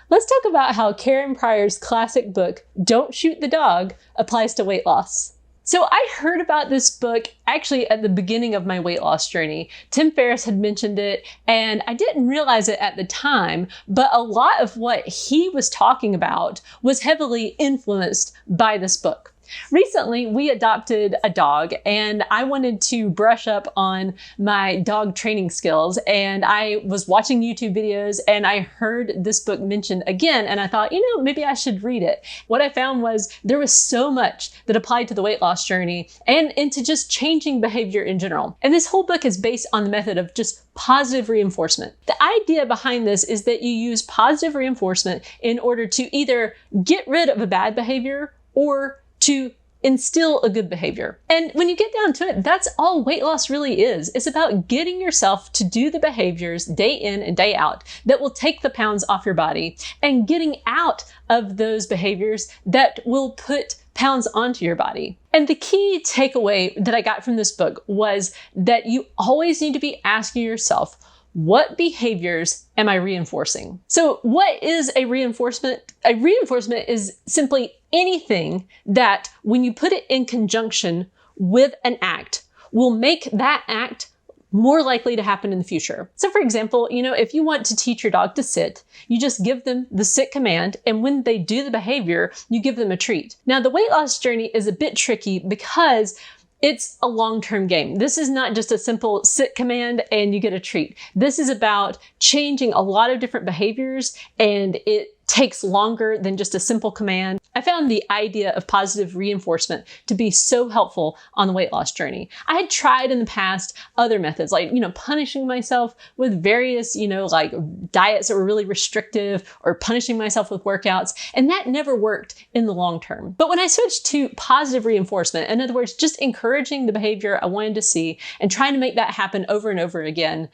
Let's talk about how Karen Pryor's classic book, Don't Shoot the Dog, applies to weight loss. So I heard about this book actually at the beginning of my weight loss journey. Tim Ferriss had mentioned it, and I didn't realize it at the time, but a lot of what he was talking about was heavily influenced by this book. Recently, we adopted a dog, and I wanted to brush up on my dog training skills, and I was watching YouTube videos and I heard this book mentioned again, and I thought, maybe I should read it. What I found was there was so much that applied to the weight loss journey and into just changing behavior in general. And this whole book is based on the method of just positive reinforcement. The idea behind this is that you use positive reinforcement in order to either get rid of a bad behavior or to instill a good behavior. And when you get down to it, that's all weight loss really is. It's about getting yourself to do the behaviors day in and day out that will take the pounds off your body and getting out of those behaviors that will put pounds onto your body. And the key takeaway that I got from this book was that you always need to be asking yourself, what behaviors am I reinforcing? So what is a reinforcement? A reinforcement is simply anything that, when you put it in conjunction with an act, will make that act more likely to happen in the future. So for example, if you want to teach your dog to sit, you just give them the sit command, and when they do the behavior, you give them a treat. Now, the weight loss journey is a bit tricky because it's a long-term game. This is not just a simple sit command and you get a treat. This is about changing a lot of different behaviors, and it takes longer than just a simple command. I found the idea of positive reinforcement to be so helpful on the weight loss journey. I had tried in the past other methods, like, punishing myself with various, like diets that were really restrictive, or punishing myself with workouts, and that never worked in the long term. But when I switched to positive reinforcement, in other words, just encouraging the behavior I wanted to see and trying to make that happen over and over again,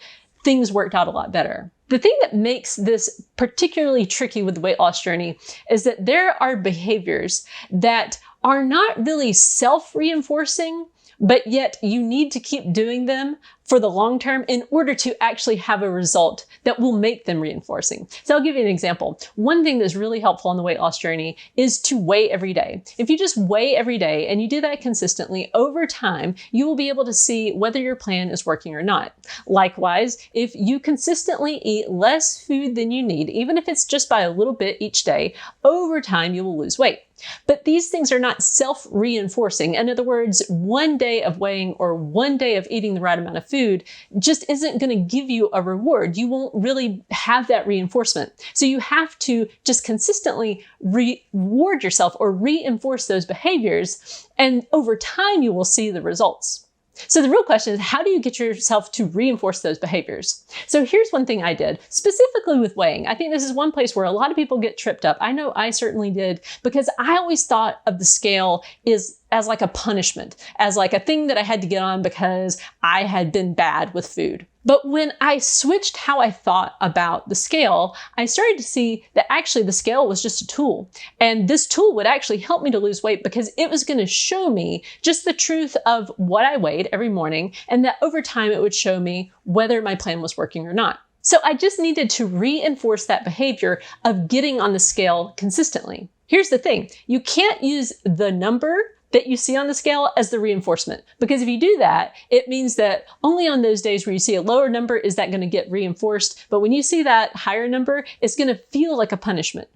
things worked out a lot better. The thing that makes this particularly tricky with the weight loss journey is that there are behaviors that are not really self-reinforcing, but yet you need to keep doing them for the long term in order to actually have a result that will make them reinforcing. So I'll give you an example. One thing that's really helpful on the weight loss journey is to weigh every day. If you just weigh every day and you do that consistently over time, you will be able to see whether your plan is working or not. Likewise, if you consistently eat less food than you need, even if it's just by a little bit each day, over time you will lose weight. But these things are not self-reinforcing. In other words, one day of weighing or one day of eating the right amount of food just isn't going to give you a reward. You won't really have that reinforcement. So you have to just consistently reward yourself or reinforce those behaviors, and over time you will see the results. So the real question is, how do you get yourself to reinforce those behaviors? So here's one thing I did, specifically with weighing. I think this is one place where a lot of people get tripped up. I know I certainly did, because I always thought of the scale as like a punishment, as like a thing that I had to get on because I had been bad with food. But when I switched how I thought about the scale, I started to see that actually the scale was just a tool. And this tool would actually help me to lose weight because it was going to show me just the truth of what I weighed every morning, and that over time it would show me whether my plan was working or not. So I just needed to reinforce that behavior of getting on the scale consistently. Here's the thing, you can't use the number that you see on the scale as the reinforcement. Because if you do that, it means that only on those days where you see a lower number is that going to get reinforced. But when you see that higher number, it's going to feel like a punishment.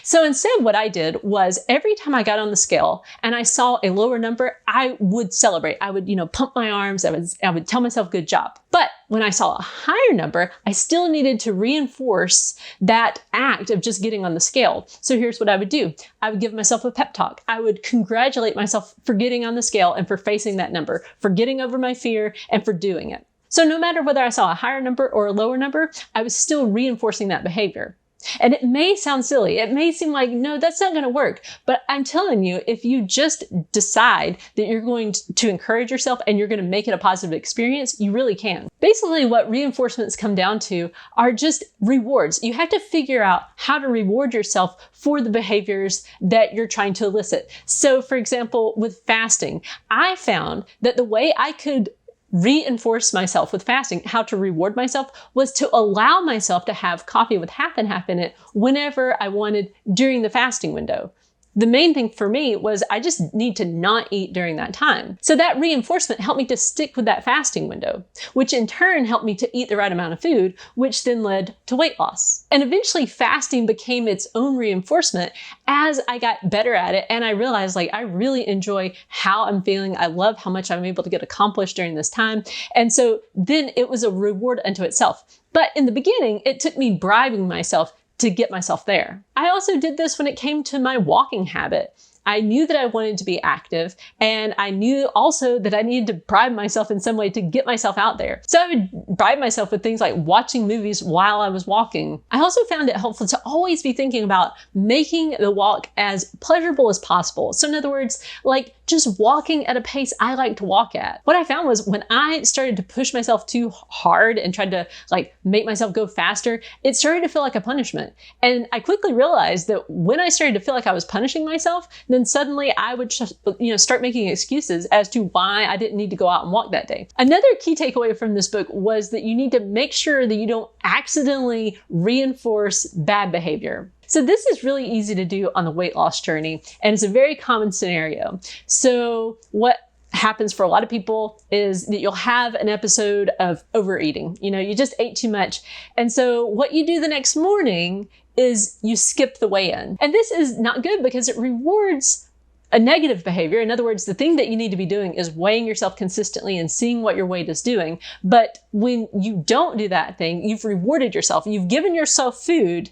So instead, what I did was every time I got on the scale and I saw a lower number, I would celebrate. I would, pump my arms. I would tell myself, good job. But when I saw a higher number, I still needed to reinforce that act of just getting on the scale. So here's what I would do. I would give myself a pep talk. I would congratulate myself for getting on the scale and for facing that number, for getting over my fear and for doing it. So no matter whether I saw a higher number or a lower number, I was still reinforcing that behavior. And it may sound silly. It may seem like, no, that's not going to work. But I'm telling you, if you just decide that you're going to encourage yourself and you're going to make it a positive experience, you really can. Basically, what reinforcements come down to are just rewards. You have to figure out how to reward yourself for the behaviors that you're trying to elicit. So for example, with fasting, I found that the way I could reinforce myself with fasting, how to reward myself, was to allow myself to have coffee with half and half in it whenever I wanted during the fasting window. The main thing for me was I just need to not eat during that time. So that reinforcement helped me to stick with that fasting window, which in turn helped me to eat the right amount of food, which then led to weight loss. And eventually fasting became its own reinforcement as I got better at it. And I realized I really enjoy how I'm feeling. I love how much I'm able to get accomplished during this time. And so then it was a reward unto itself. But in the beginning, it took me bribing myself to get myself there. I also did this when it came to my walking habit. I knew that I wanted to be active, and I knew also that I needed to bribe myself in some way to get myself out there. So I would bribe myself with things like watching movies while I was walking. I also found it helpful to always be thinking about making the walk as pleasurable as possible. So in other words, just walking at a pace I like to walk at. What I found was when I started to push myself too hard and tried to make myself go faster, it started to feel like a punishment. And I quickly realized that when I started to feel like I was punishing myself, then suddenly I would start making excuses as to why I didn't need to go out and walk that day. Another key takeaway from this book was that you need to make sure that you don't accidentally reinforce bad behavior. So this is really easy to do on the weight loss journey, and it's a very common scenario. So what happens for a lot of people is that you'll have an episode of overeating. You just ate too much. And so what you do the next morning is you skip the weigh-in. And this is not good because it rewards a negative behavior. In other words, the thing that you need to be doing is weighing yourself consistently and seeing what your weight is doing. But when you don't do that thing, you've rewarded yourself. You've given yourself food,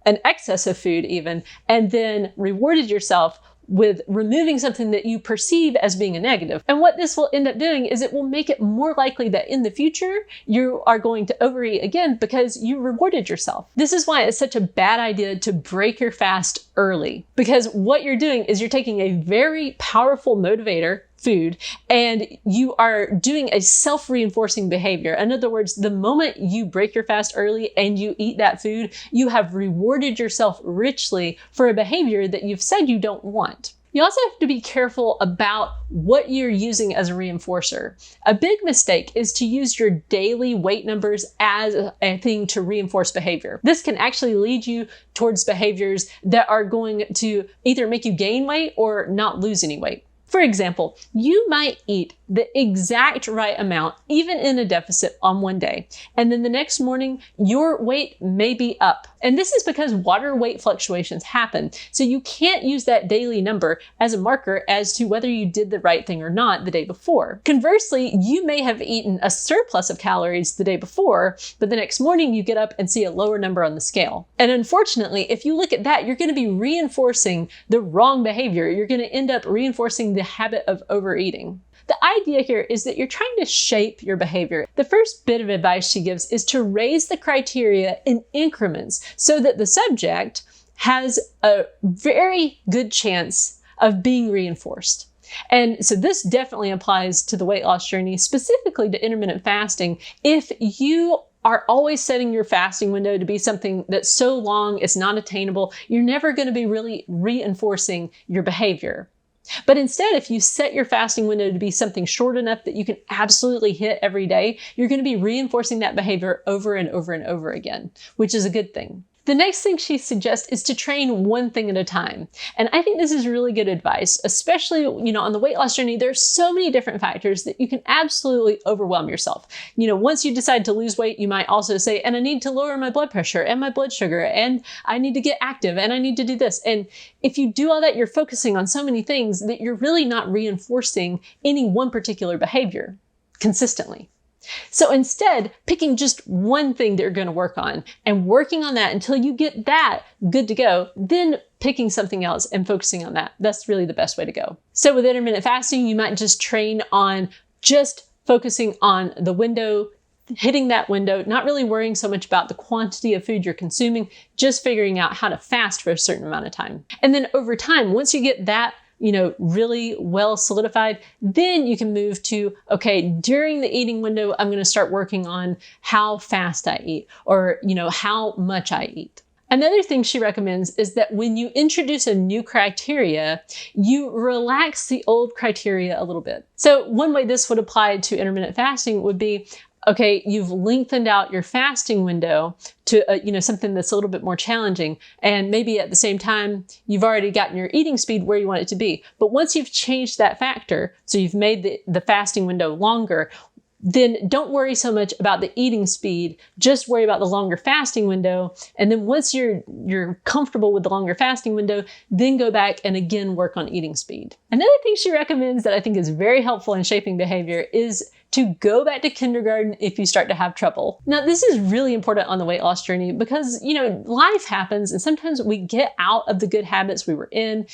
an excess of food even, and then rewarded yourself with removing something that you perceive as being a negative. And what this will end up doing is it will make it more likely that in the future, you are going to overeat again because you rewarded yourself. This is why it's such a bad idea to break your fast early, because what you're doing is you're taking a very powerful motivator, food, and you are doing a self-reinforcing behavior. In other words, the moment you break your fast early and you eat that food, you have rewarded yourself richly for a behavior that you've said you don't want. You also have to be careful about what you're using as a reinforcer. A big mistake is to use your daily weight numbers as a thing to reinforce behavior. This can actually lead you towards behaviors that are going to either make you gain weight or not lose any weight. For example, you might eat the exact right amount, even in a deficit on one day, and then the next morning, your weight may be up. And this is because water weight fluctuations happen. So you can't use that daily number as a marker as to whether you did the right thing or not the day before. Conversely, you may have eaten a surplus of calories the day before, but the next morning you get up and see a lower number on the scale. And unfortunately, if you look at that, you're going to be reinforcing the wrong behavior. You're going to end up reinforcing the habit of overeating. The idea here is that you're trying to shape your behavior. The first bit of advice she gives is to raise the criteria in increments so that the subject has a very good chance of being reinforced. And so this definitely applies to the weight loss journey, specifically to intermittent fasting. If you are always setting your fasting window to be something that's so long it's not attainable, you're never going to be really reinforcing your behavior. But instead, if you set your fasting window to be something short enough that you can absolutely hit every day, you're going to be reinforcing that behavior over and over and over again, which is a good thing. The next thing she suggests is to train one thing at a time. And I think this is really good advice, especially, on the weight loss journey, there's so many different factors that you can absolutely overwhelm yourself. Once you decide to lose weight, you might also say, and I need to lower my blood pressure and my blood sugar, and I need to get active, and I need to do this. And if you do all that, you're focusing on so many things that you're really not reinforcing any one particular behavior consistently. So instead, picking just one thing that you're going to work on and working on that until you get that good to go, then picking something else and focusing on that. That's really the best way to go. So with intermittent fasting, you might just train on just focusing on the window, hitting that window, not really worrying so much about the quantity of food you're consuming, just figuring out how to fast for a certain amount of time. And then over time, once you get that really well solidified, then you can move to, okay, during the eating window, I'm going to start working on how fast I eat or, how much I eat. Another thing she recommends is that when you introduce a new criteria, you relax the old criteria a little bit. So one way this would apply to intermittent fasting would be, okay, you've lengthened out your fasting window to something that's a little bit more challenging. And maybe at the same time, you've already gotten your eating speed where you want it to be. But once you've changed that factor, so you've made the fasting window longer, then don't worry so much about the eating speed, just worry about the longer fasting window. And then once you're comfortable with the longer fasting window, then go back and again work on eating speed. Another thing she recommends that I think is very helpful in shaping behavior is to go back to kindergarten if you start to have trouble. Now, this is really important on the weight loss journey because, life happens and sometimes we get out of the good habits we were in,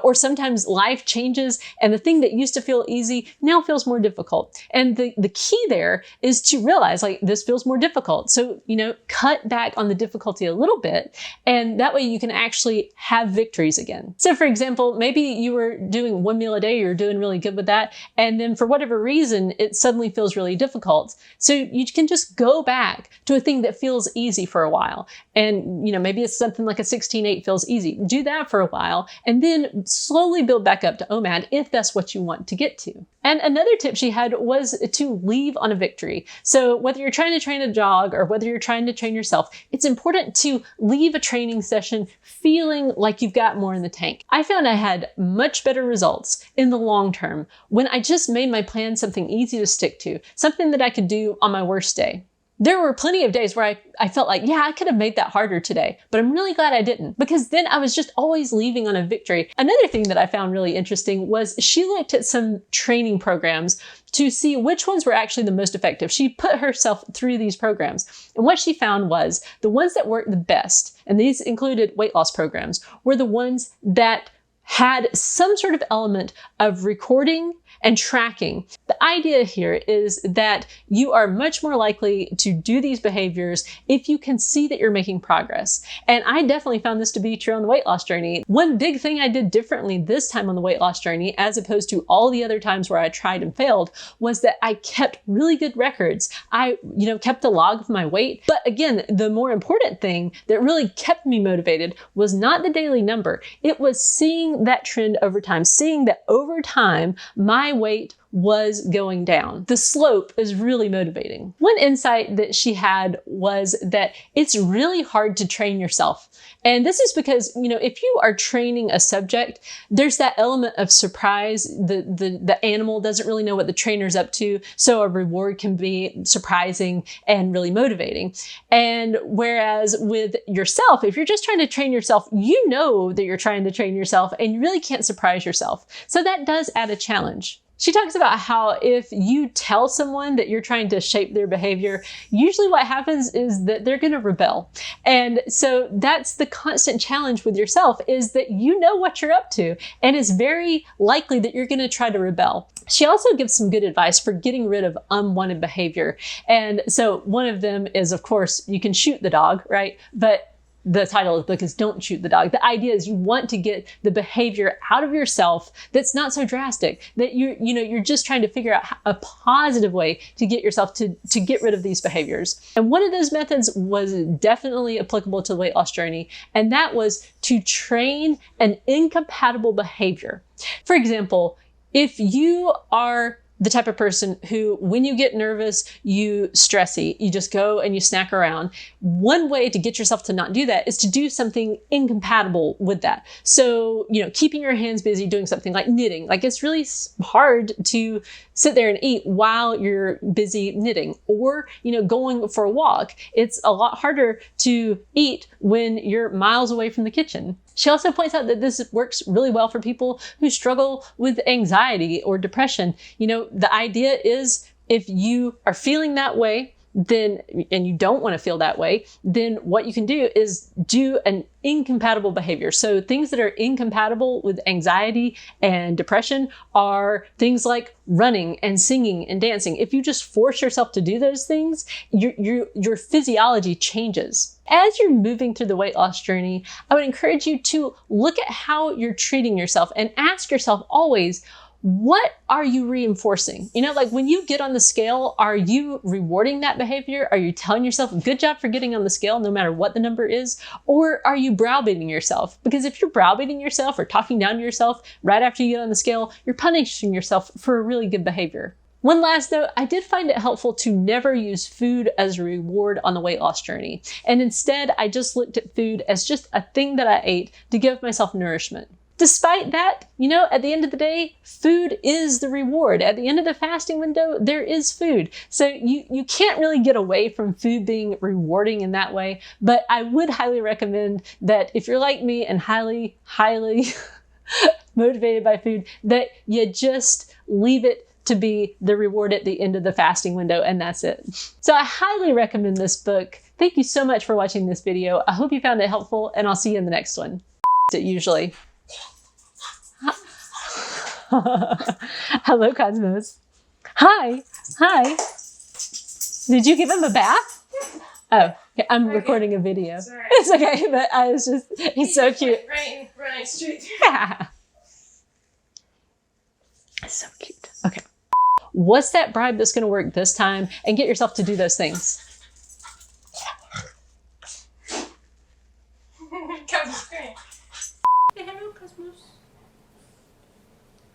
or sometimes life changes and the thing that used to feel easy now feels more difficult. And the key there is to realize this feels more difficult. So, cut back on the difficulty a little bit, and that way you can actually have victories again. So for example, maybe you were doing one meal a day, you're doing really good with that. And then for whatever reason, it suddenly feels really difficult. So you can just go back to a thing that feels easy for a while. And, maybe it's something like a 16-8 feels easy. Do that for a while and then slowly build back up to OMAD if that's what you want to get to. And another tip she had was to leave on a victory. So whether you're trying to train a dog or whether you're trying to train yourself, it's important to leave a training session feeling like you've got more in the tank. I found I had much better results in the long term when I just made my plan something easy to stick to, something that I could do on my worst day. There were plenty of days where I felt like, yeah, I could have made that harder today, but I'm really glad I didn't, because then I was just always leaving on a victory. Another thing that I found really interesting was she looked at some training programs to see which ones were actually the most effective. She put herself through these programs. And what she found was the ones that worked the best, and these included weight loss programs, were the ones that had some sort of element of recording and tracking. The idea here is that you are much more likely to do these behaviors if you can see that you're making progress. And I definitely found this to be true on the weight loss journey. One big thing I did differently this time on the weight loss journey, as opposed to all the other times where I tried and failed, was that I kept really good records. I, kept a log of my weight. But again, the more important thing that really kept me motivated was not the daily number. It was seeing that trend over time, seeing that over time, my weight was going down. The slope is really motivating. One insight that she had was that it's really hard to train yourself. And this is because, if you are training a subject, there's that element of surprise. The animal doesn't really know what the trainer's up to, so a reward can be surprising and really motivating. And whereas with yourself, if you're just trying to train yourself, you know that you're trying to train yourself and you really can't surprise yourself. So that does add a challenge. She talks about how if you tell someone that you're trying to shape their behavior, usually what happens is that they're going to rebel. And so that's the constant challenge with yourself, is that you know what you're up to, and it's very likely that you're going to try to rebel. She also gives some good advice for getting rid of unwanted behavior. And so one of them is, of course, you can shoot the dog, right? But the title of the book is Don't Shoot the Dog. The idea is you want to get the behavior out of yourself that's not so drastic, that you're just trying to figure out a positive way to get yourself to get rid of these behaviors. And one of those methods was definitely applicable to the weight loss journey, and that was to train an incompatible behavior. For example, if you are the type of person who, when you get nervous, you stress eat. You just go and you snack around. One way to get yourself to not do that is to do something incompatible with that. So, keeping your hands busy doing something like knitting. Like, it's really hard to sit there and eat while you're busy knitting, or, going for a walk. It's a lot harder to eat when you're miles away from the kitchen. She also points out that this works really well for people who struggle with anxiety or depression. The idea is if you are feeling that way, then, and you don't want to feel that way, then what you can do is do an incompatible behavior. So things that are incompatible with anxiety and depression are things like running and singing and dancing. If you just force yourself to do those things, your physiology changes. As you're moving through the weight loss journey, I would encourage you to look at how you're treating yourself and ask yourself always, what are you reinforcing? You know, like when you get on the scale, are you rewarding that behavior? Are you telling yourself, good job for getting on the scale, no matter what the number is? Or are you browbeating yourself? Because if you're browbeating yourself or talking down to yourself right after you get on the scale, you're punishing yourself for a really good behavior. One last note, I did find it helpful to never use food as a reward on the weight loss journey. And instead, I just looked at food as just a thing that I ate to give myself nourishment. Despite that, you know, at the end of the day, food is the reward. At the end of the fasting window, there is food. So you can't really get away from food being rewarding in that way. But I would highly recommend that if you're like me and highly motivated by food, that you just leave it to be the reward at the end of the fasting window, and that's it. So I highly recommend this book. Thank you so much for watching this video. I hope you found it helpful, and I'll see you in the next one. Usually. Hello, Cosmos. Hi. Hi. Did you give him a bath? Oh, okay. I'm recording a video. Sorry. It's okay, but I was just, he's so cute. Right straight. Yeah. So cute. Okay. What's that bribe that's going to work this time and get yourself to do those things? Cosmos, great. Say hello, Cosmos.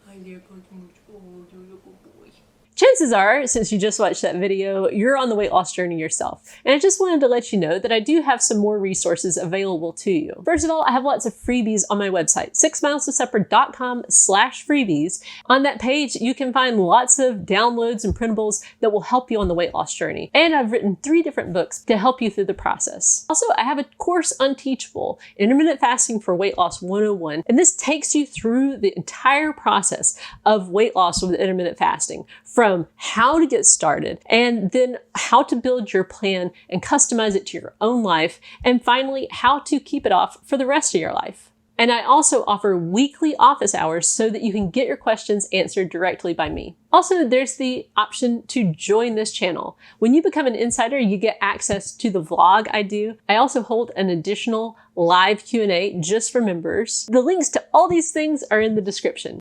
Hi there, Cosmos. Oh, you're a good boy. Chances are, since you just watched that video, you're on the weight loss journey yourself. And I just wanted to let you know that I do have some more resources available to you. First of all, I have lots of freebies on my website, 6milestosupper.com/freebies. On that page, you can find lots of downloads and printables that will help you on the weight loss journey. And I've written 3 different books to help you through the process. Also, I have a course on Teachable, Intermittent Fasting for Weight Loss 101. And this takes you through the entire process of weight loss with intermittent fasting, from how to get started, and then how to build your plan and customize it to your own life, and finally, how to keep it off for the rest of your life. And I also offer weekly office hours so that you can get your questions answered directly by me. Also, there's the option to join this channel. When you become an insider, you get access to the vlog I do. I also hold an additional live Q&A just for members. The links to all these things are in the description.